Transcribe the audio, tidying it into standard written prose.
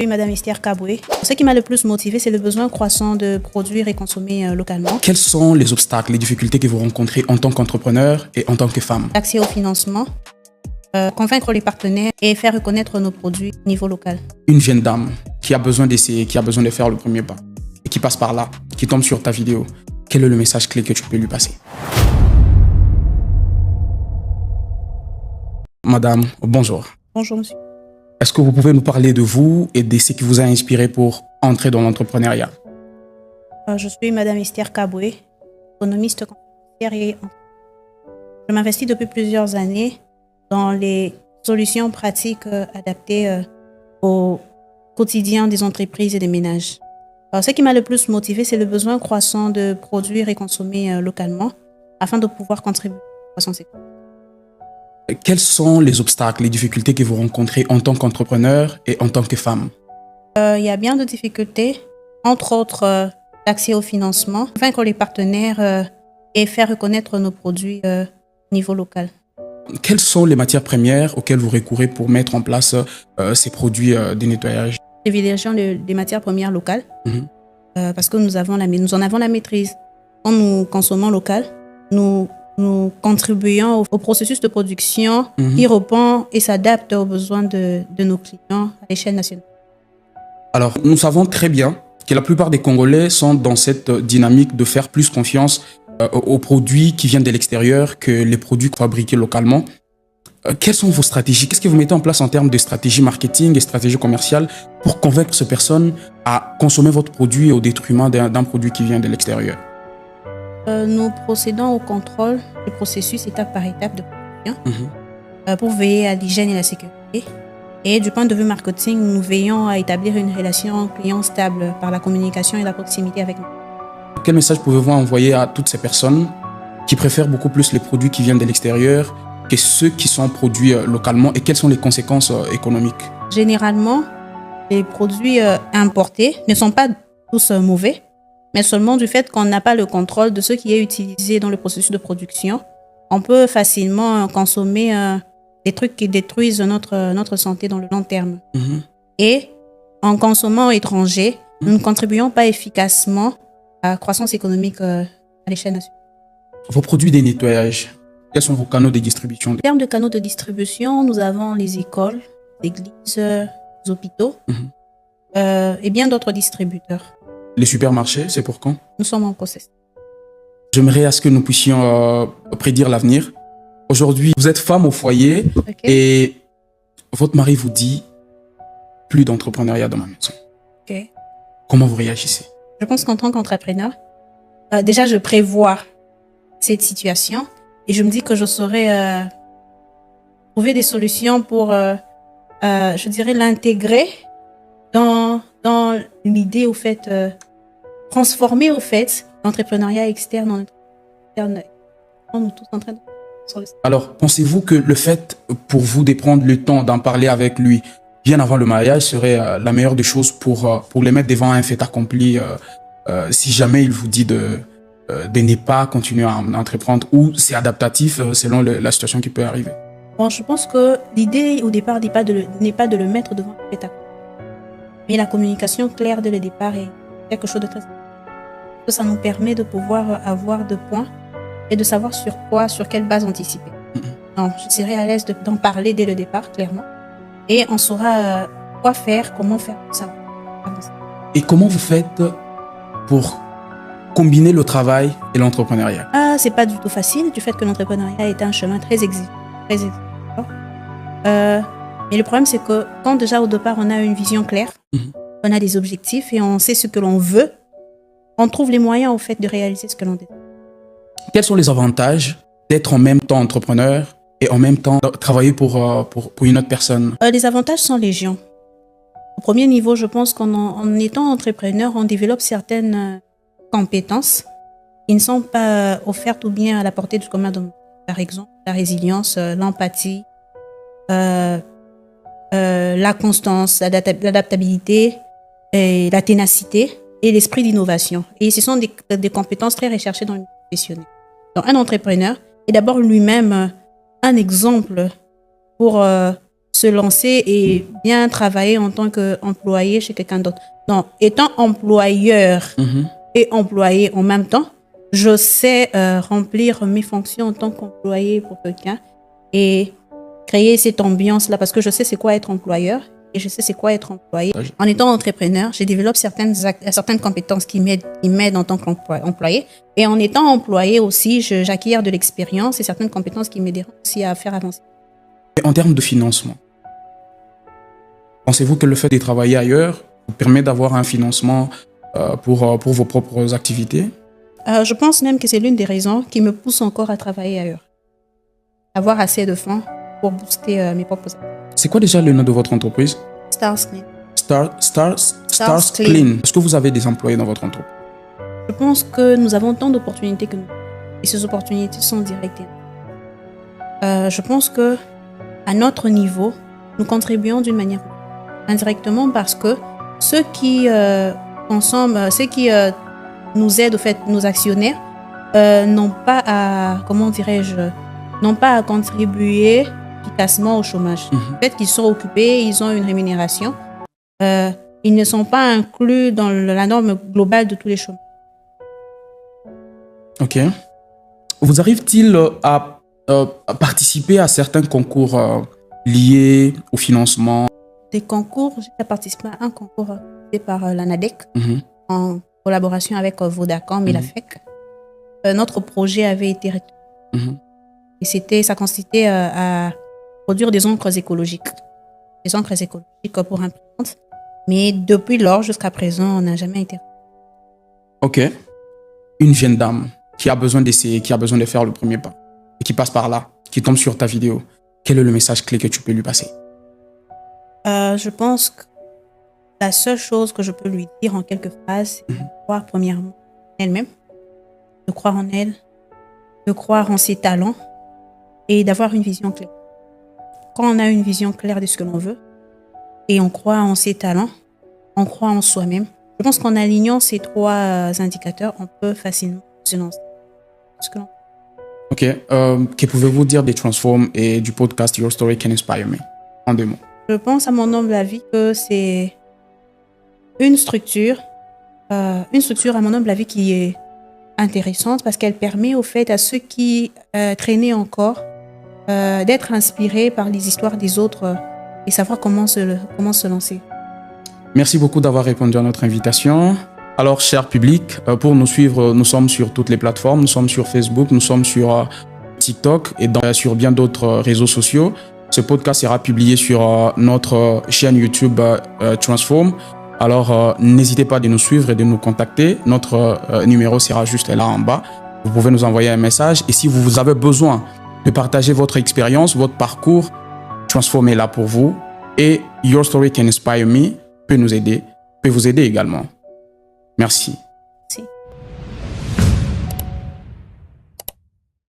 suis Madame Esther Kaboué. Ce qui m'a le plus motivée, c'est le besoin croissant de produire et consommer localement. Quels sont les obstacles, les difficultés que vous rencontrez en tant qu'entrepreneur et en tant que femme? L'accès au financement, convaincre les partenaires et faire reconnaître nos produits au niveau local. Une jeune dame qui a besoin d'essayer, qui a besoin de faire le premier pas et qui passe par là, qui tombe sur ta vidéo, quel est le message clé que tu peux lui passer? Madame, bonjour. Bonjour monsieur. Est-ce que vous pouvez nous parler de vous et de ce qui vous a inspiré pour entrer dans l'entrepreneuriat? Je suis Madame Esther Kaboué, économiste conférencière et je m'investis depuis plusieurs années dans les solutions pratiques adaptées au quotidien des entreprises et des ménages. Ce qui m'a le plus motivé, c'est le besoin croissant de produire et consommer localement afin de pouvoir contribuer à la croissance économique. Quels sont les obstacles, les difficultés que vous rencontrez en tant qu'entrepreneur et en tant que femme? Il y a bien de difficultés, entre autres l'accès au financement, convaincre les partenaires et faire reconnaître nos produits au niveau local. Quelles sont les matières premières auxquelles vous recourez pour mettre en place ces produits de nettoyage? Privilégions des matières premières locales parce que nous en avons la maîtrise. Quand nous consommons local, nous contribuons au processus de production qui répond et s'adapte aux besoins de nos clients à l'échelle nationale. Alors, nous savons très bien que la plupart des Congolais sont dans cette dynamique de faire plus confiance aux produits qui viennent de l'extérieur que les produits fabriqués localement. Quelles sont vos stratégies? Qu'est-ce que vous mettez en place en termes de stratégie marketing et stratégie commerciale pour convaincre ces personnes à consommer votre produit au détriment d'un produit qui vient de l'extérieur? Nous procédons au contrôle du processus étape par étape de production pour veiller à l'hygiène et la sécurité. Et du point de vue marketing, nous veillons à établir une relation client stable par la communication et la proximité avec nous. Quel message pouvez-vous envoyer à toutes ces personnes qui préfèrent beaucoup plus les produits qui viennent de l'extérieur que ceux qui sont produits localement et quelles sont les conséquences économiques? Généralement, les produits importés ne sont pas tous mauvais, mais seulement du fait qu'on n'a pas le contrôle de ce qui est utilisé dans le processus de production. On peut facilement consommer des trucs qui détruisent notre santé dans le long terme. Et en consommant étranger, nous ne contribuons pas efficacement à la croissance économique à l'échelle nationale. Vos produits de nettoyage, quels sont vos canaux de distribution? En termes de canaux de distribution, nous avons les écoles, les églises, les hôpitaux et bien d'autres distributeurs. Les supermarchés, c'est pour quand? Nous sommes en process. J'aimerais à ce que nous puissions prédire l'avenir. Aujourd'hui, vous êtes femme au foyer et votre mari vous dit plus d'entrepreneuriat dans ma maison. Comment vous réagissez? Je pense qu'en tant qu'entrepreneur, déjà je prévois cette situation et je me dis que je saurais trouver des solutions pour, je dirais, l'intégrer dans l'idée, au fait, transformer, au fait, l'entrepreneuriat externe en interne. Nous tous en train de... Alors, pensez-vous que le fait pour vous de prendre le temps d'en parler avec lui bien avant le mariage serait la meilleure des choses pour les mettre devant un fait accompli si jamais il vous dit de ne pas continuer à entreprendre ou c'est adaptatif selon la situation qui peut arriver? Bon, je pense que l'idée au départ n'est pas de le mettre devant un fait accompli. Mais la communication claire dès le départ est quelque chose de très important. Ça nous permet de pouvoir avoir des points et de savoir sur quelle base anticiper. Donc, je serai à l'aise d'en parler dès le départ, clairement. Et on saura quoi faire, comment faire pour ça. Et comment vous faites pour combiner le travail et l'entrepreneuriat? C'est pas du tout facile, du fait que l'entrepreneuriat est un chemin très exigeant. Mais le problème, c'est que quand déjà au départ, on a une vision claire, on a des objectifs et on sait ce que l'on veut, on trouve les moyens, au fait, de réaliser ce que l'on désire. Quels sont les avantages d'être en même temps entrepreneur et en même temps travailler pour une autre personne? Les avantages sont légion. Au premier niveau, je pense qu'en étant entrepreneur, on développe certaines compétences qui ne sont pas offertes ou bien à la portée du commun de monde. Par exemple, la résilience, l'empathie, la constance, l'adaptabilité, et la ténacité et l'esprit d'innovation. Et ce sont des compétences très recherchées dans le professionnel. Donc, un entrepreneur est d'abord lui-même un exemple pour se lancer et bien travailler en tant qu'employé chez quelqu'un d'autre. Non, étant employeur et employé en même temps, je sais remplir mes fonctions en tant qu'employé pour quelqu'un et créer cette ambiance-là parce que je sais c'est quoi être employeur et je sais c'est quoi être employé. En étant entrepreneur, je développe certaines compétences qui m'aident en tant qu'employé. Et en étant employé aussi, j'acquiers de l'expérience et certaines compétences qui m'aideront aussi à faire avancer. Et en termes de financement, pensez-vous que le fait de travailler ailleurs vous permet d'avoir un financement pour vos propres activités? Je pense même que c'est l'une des raisons qui me pousse encore à travailler ailleurs. Avoir assez de fonds pour booster mes propres activités. C'est quoi déjà le nom de votre entreprise? Stars Clean. Stars Clean. Est-ce que vous avez des employés dans votre entreprise? Je pense que nous avons tant d'opportunités que nous. Et ces opportunités sont directes. Je pense que à notre niveau, nous contribuons d'une manière indirectement parce que ceux qui consomment, ceux qui nous aident, au fait, nos actionnaires, n'ont pas à, n'ont pas à contribuer efficacement au chômage. Le fait qu'ils sont occupés, ils ont une rémunération, ils ne sont pas inclus dans la norme globale de tous les chômeurs. Ok. Vous arrive-t-il à participer à certains concours liés au financement? Des concours, j'ai participé à un concours fait par l'ANADEC en collaboration avec Vodacom et la FEC. Notre projet avait été retenu. Et ça consistait à produire des encres écologiques. Des encres écologiques pour imprimantes. Mais depuis lors, jusqu'à présent, on n'a jamais été. Ok. Une jeune dame qui a besoin d'essayer, qui a besoin de faire le premier pas, et qui passe par là, qui tombe sur ta vidéo, quel est le message clé que tu peux lui passer? Je pense que la seule chose que je peux lui dire en quelques phrases, c'est de croire premièrement en elle-même, de croire en elle, de croire en ses talents et d'avoir une vision claire. Quand on a une vision claire de ce que l'on veut et on croit en ses talents, on croit en soi-même, je pense qu'en alignant ces trois indicateurs, on peut facilement se lancer. Ok. Que pouvez-vous dire des Transform et du podcast Your Story Can Inspire Me en 2 mots? Je pense, à mon humble avis, que c'est une structure, à mon humble avis, qui est intéressante parce qu'elle permet au fait à ceux qui traînaient encore d'être inspirés par les histoires des autres et savoir comment se lancer. Merci beaucoup d'avoir répondu à notre invitation. Alors, cher public, pour nous suivre, nous sommes sur toutes les plateformes. Nous sommes sur Facebook, nous sommes sur TikTok et sur bien d'autres réseaux sociaux. Ce podcast sera publié sur notre chaîne YouTube Transform. Alors, n'hésitez pas de nous suivre et de nous contacter. Notre numéro sera juste là en bas. Vous pouvez nous envoyer un message. Et si vous avez besoin de partager votre expérience, votre parcours, Transform est là pour vous. Et Your Story Can Inspire Me peut nous aider, peut vous aider également. Merci.